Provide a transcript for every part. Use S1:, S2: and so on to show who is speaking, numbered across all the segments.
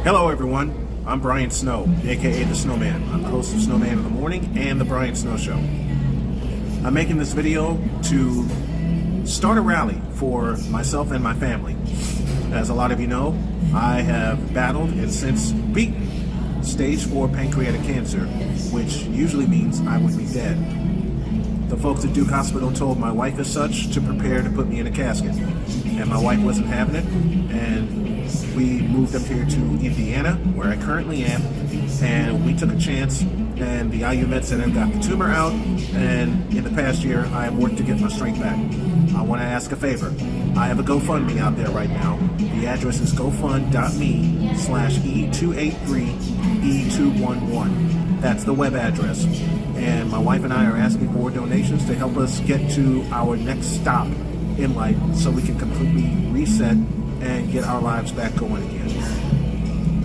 S1: Hello everyone, I'm Brian Snow, aka The Snowman. I'm the host of Snowman in the Morning and The Brian Snow Show. I'm making this video to start a rally for myself and my family. As a lot of you know, I have battled and since beaten stage 4 pancreatic cancer, which usually means I would be dead. The folks at Duke Hospital told my wife as such to prepare to put me in a casket, and my wife wasn't having it, and we moved up here to Indiana, where I currently am, and we took a chance, and the IU Med Center got the tumor out, and in the past year, I have worked to get my strength back. I want to ask a favor. I have a GoFundMe out there right now. The address is gofund.me/E283E211. That's the web address. And my wife and I are asking for donations to help us get to our next stop in life so we can completely reset and get our lives back going again.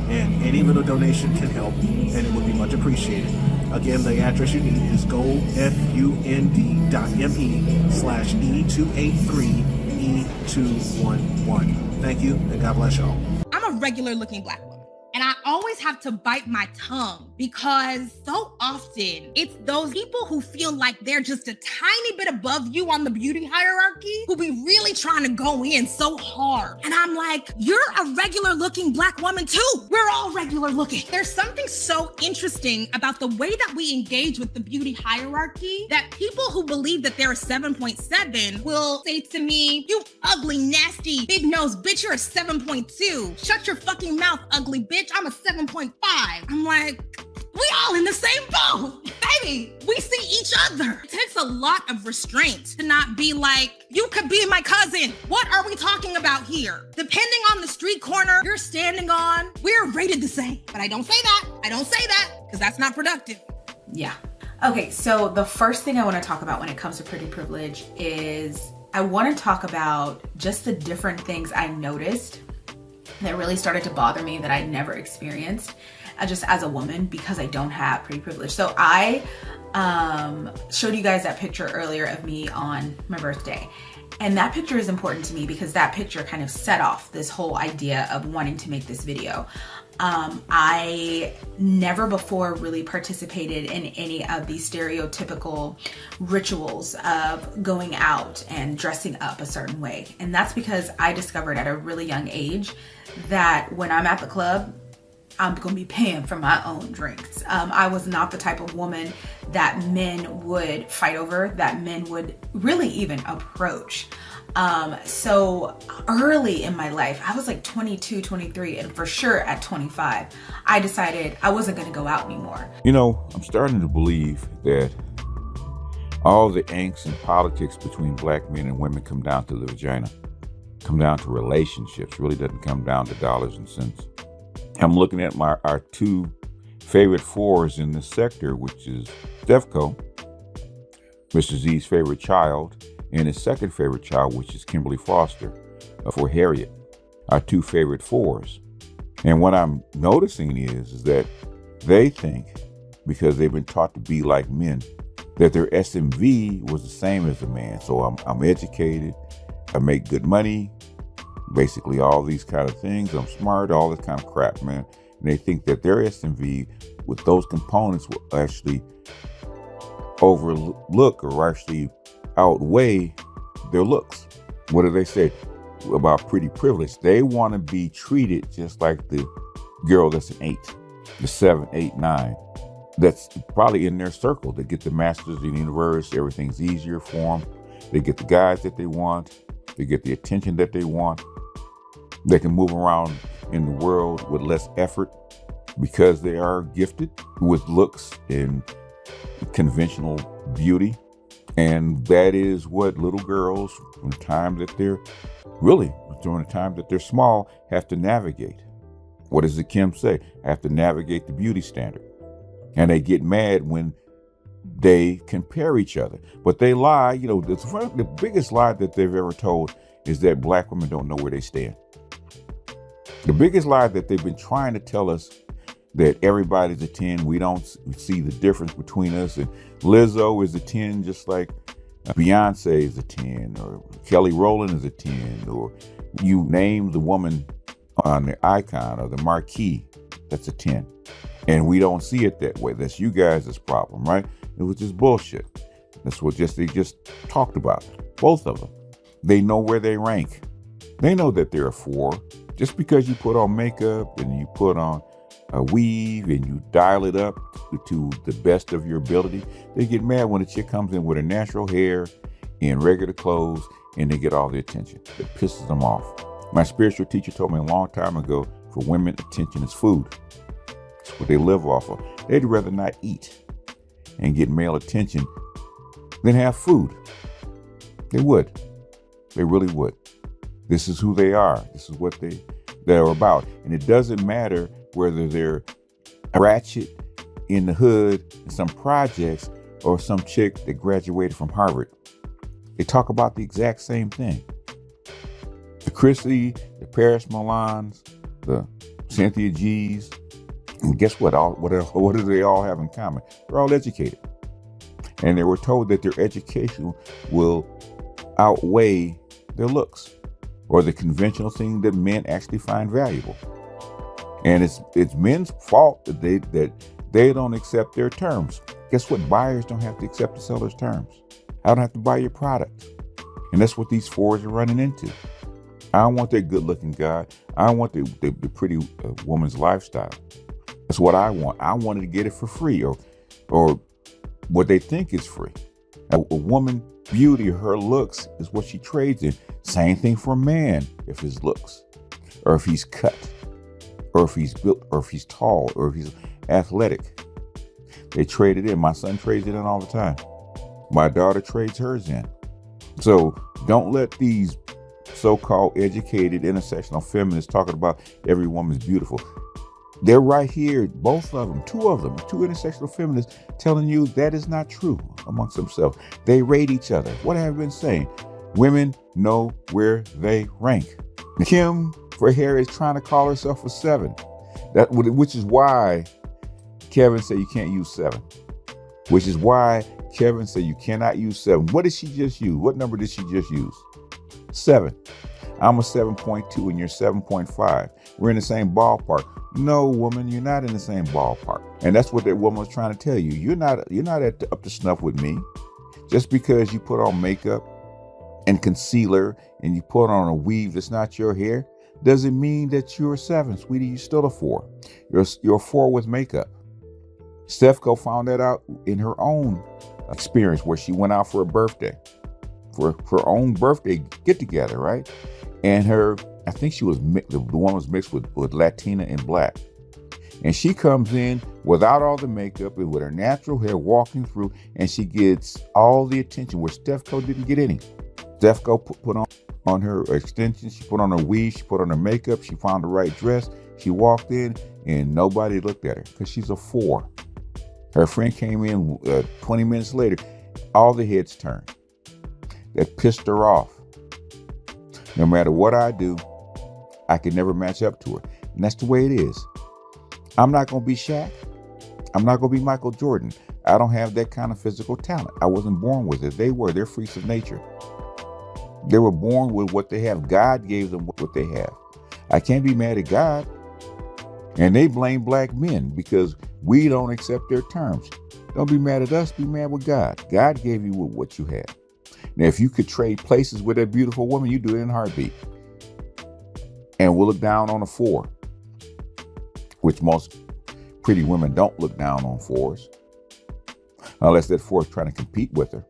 S1: And any little donation can help, and it would be much appreciated. Again, the address you need is gofund.me/E283E211. Thank you, and God bless y'all.
S2: I'm a regular looking Black woman, and I always have to bite my tongue because so often it's those people who feel like they're just a tiny bit above you on the beauty hierarchy who be really trying to go in so hard. And I'm like, you're a regular looking Black woman too. We're all regular looking. There's something so interesting about the way that we engage with the beauty hierarchy that people who believe that they're a 7.7 will say to me, you ugly, nasty, big nose bitch, you're a 7.2. Shut your fucking mouth, ugly bitch. I'm a 7.5. I'm like, we all in the same boat. Baby, we see each other. It takes a lot of restraint to not be like, you could be my cousin. What are we talking about here? Depending on the street corner you're standing on, we're rated the same. But I don't say that. I don't say that because that's not productive.
S3: Yeah. Okay, so the first thing I want to talk about when it comes to pretty privilege is I want to talk about just the different things I noticed that really started to bother me that I never experienced just as a woman because I don't have pretty privilege. So I showed you guys that picture earlier of me on my birthday. And that picture is important to me because that picture kind of set off this whole idea of wanting to make this video. I never before really participated in any of these stereotypical rituals of going out and dressing up a certain way. And that's because I discovered at a really young age that when I'm at the club, I'm gonna be paying for my own drinks. I was not the type of woman that men would fight over, that men would really even approach. So early in my life, I was like 22, 23, and for sure at 25, I decided I wasn't gonna go out anymore.
S4: You know, I'm starting to believe that all the angst and politics between Black men and women come down to the vagina, come down to relationships, really doesn't come down to dollars and cents. I'm looking at our two favorite 4's in this sector, which is Defco, Mr. Z's favorite child, and his second favorite child, which is Kimberly Foster for Harriet, our two favorite 4's. And what I'm noticing is that they think, because they've been taught to be like men, that their SMV was the same as a man. So I'm educated, I make good money, basically all these kind of things. I'm smart, all this kind of crap, man. And they think that their SMV with those components will actually overlook or actually outweigh their looks. What do they say about pretty privilege? They want to be treated just like the girl that's an 8, the 7, 8, 9. That's probably in their circle. They get the masters in the universe. Everything's easier for them. They get the guys that they want. They get the attention that they want. They can move around in the world with less effort because they are gifted with looks and conventional beauty. And that is what little girls, from the time that they're during the time that they're small, have to navigate. What does the Kim say? Have to navigate the beauty standard. And they get mad when they compare each other. But they lie. The biggest lie that they've ever told is that black women don't know where they stand. The biggest lie that they've been trying to tell us, that everybody's a 10, we don't see the difference between us, and Lizzo is a 10 just like Beyonce is a 10, or Kelly Rowland is a 10, or you name the woman on the icon or the marquee, that's a 10. And we don't see it that way. That's you guys' problem, right? It was just bullshit. That's what they just talked about. Both of them. They know where they rank. They know that they're a 4. Just because you put on makeup and you put on a weave and you dial it up to the best of your ability, they get mad when a chick comes in with her natural hair in regular clothes and they get all the attention. It pisses them off. My spiritual teacher told me a long time ago, for women, attention is food. It's what they live off of. They'd rather not eat and get male attention than have food. They would. They really would. This is who they are. This is what they're about. And it doesn't matter whether they're ratchet in the hood in some projects or some chick that graduated from Harvard. They talk about the exact same thing. The Chrissy, the Paris Milans, the Cynthia G's, and guess what? What do they all have in common? They're all educated. And they were told that their education will outweigh their looks, or the conventional thing that men actually find valuable. And it's men's fault that they don't accept their terms. Guess what? Buyers don't have to accept the seller's terms. I don't have to buy your product. And that's what these 4s are running into. I don't want that good-looking guy. I don't want the pretty woman's lifestyle. That's what I want. I wanted to get it for free, or what they think is free. A woman beauty, her looks, is what she trades in. Same thing for a man, if his looks, or if he's cut, or if he's built, or if he's tall, or if he's athletic. They trade it in. My son trades it in all the time. My daughter trades hers in. So don't let these so-called educated intersectional feminists talking about every woman's beautiful. They're right here, both of them, two intersectional feminists telling you that is not true amongst themselves. They rate each other. What have I been saying? Women know where they rank. Kim, for hair, is trying to call herself a 7. Which is why Kevin said you can't use 7. Which is why Kevin said you cannot use 7. What did she just use? What number did she just use? 7. I'm a 7.2 and you're 7.5. We're in the same ballpark. No, woman, you're not in the same ballpark. And that's what that woman was trying to tell you. You're not up to snuff with me. Just because you put on makeup and concealer and you put on a weave that's not your hair doesn't mean that you're a 7, sweetie. You're still a 4. You're a 4 with makeup. Stefco found that out in her own experience where she went out for a birthday, for her own birthday get together, right? And I think she was the one was mixed with Latina and black. And she comes in without all the makeup and with her natural hair walking through, and she gets all the attention where Stefco didn't get any. Stefco put on her extensions, she put on her weave, she put on her makeup, she found the right dress, she walked in and nobody looked at her because she's a 4. Her friend came in 20 minutes later, all the heads turned. That pissed her off. No matter what I do, I can never match up to her. And that's the way it is. I'm not going to be Shaq. I'm not going to be Michael Jordan. I don't have that kind of physical talent. I wasn't born with it. They're freaks of nature. They were born with what they have. God gave them what they have. I can't be mad at God. And they blame black men because we don't accept their terms. Don't be mad at us. Be mad with God. God gave you what you have. Now, if you could trade places with that beautiful woman, you do it in a heartbeat. And we'll look down on a 4, which most pretty women don't look down on 4s, unless that 4 is trying to compete with her.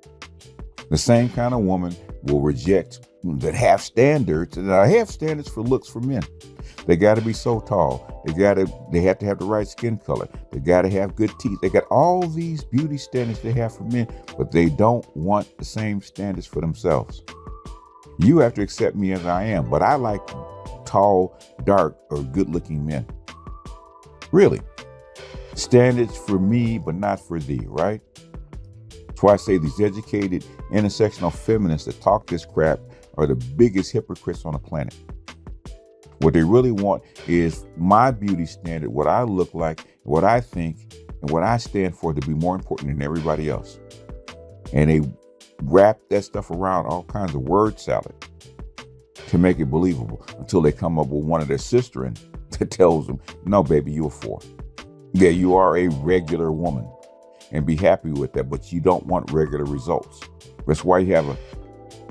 S4: The same kind of woman will reject that have standards, and I have standards for looks for men. They got to be so tall. They have to have the right skin color. They got to have good teeth. They got all these beauty standards they have for men, but they don't want the same standards for themselves. You have to accept me as I am, but I like tall, dark, or good-looking men. Really. Standards for me, but not for thee, right? That's why I say these educated, intersectional feminists that talk this crap are the biggest hypocrites on the planet. What they really want is my beauty standard, what I look like, what I think, and what I stand for to be more important than everybody else. And they wrap that stuff around all kinds of word salad to make it believable until they come up with one of their sisterin that tells them, no, baby, you're a 4. Yeah, you are a regular woman, and be happy with that, but you don't want regular results. That's why you have a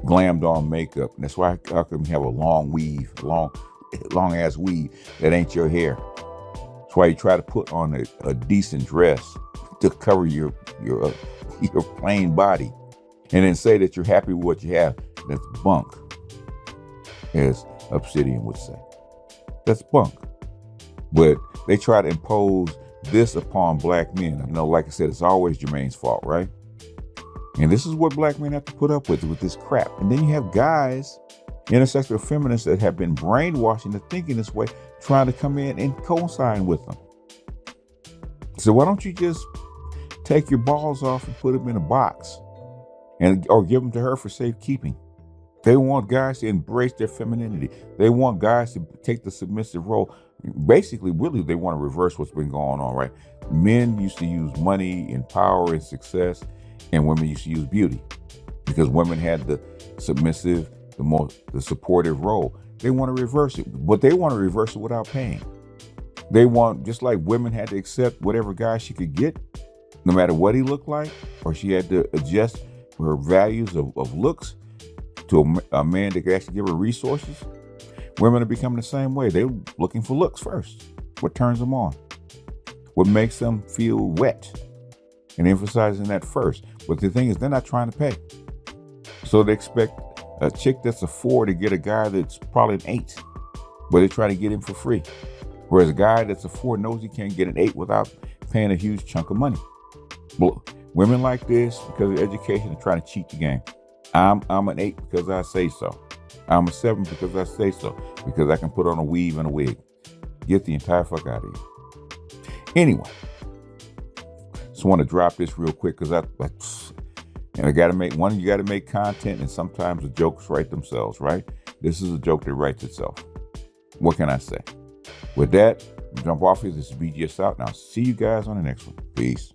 S4: glammed on makeup. And that's why how come you have a long weave, long ass weave that ain't your hair. That's why you try to put on a decent dress to cover your plain body, and then say that you're happy with what you have. That's bunk, as Obsidian would say. That's bunk. But they try to impose this upon black men. You know, like I said, it's always Jermaine's fault, right? And this is what black men have to put up with this crap. And then you have guys, intersectional feminists, that have been brainwashed into thinking this way, trying to come in and co-sign with them. So why don't you just take your balls off and put them in a box, or give them to her for safekeeping? They want guys to embrace their femininity. They want guys to take the submissive role. Basically, really, they want to reverse what's been going on, right? Men used to use money and power and success, and women used to use beauty, because women had the submissive, the supportive role. They want to reverse it, but they want to reverse it without paying. They want, just like women had to accept whatever guy she could get, no matter what he looked like, or she had to adjust her values of looks to a man that could actually give her resources. Women are becoming the same way. They're looking for looks first. What turns them on? What makes them feel wet? And emphasizing that first. But the thing is, they're not trying to pay. So they expect a chick that's a 4 to get a guy that's probably an 8. But they try to get him for free. Whereas a guy that's a 4 knows he can't get an 8 without paying a huge chunk of money. But women like this, because of education, are trying to cheat the game. I'm an 8 because I say so. I'm a 7 because I say so. Because I can put on a weave and a wig. Get the entire fuck out of here. Anyway, just want to drop this real quick because you got to make content, and sometimes the jokes write themselves, right? This is a joke that writes itself. What can I say? With that, jump off here. This is BGS out. Now, see you guys on the next one. Peace.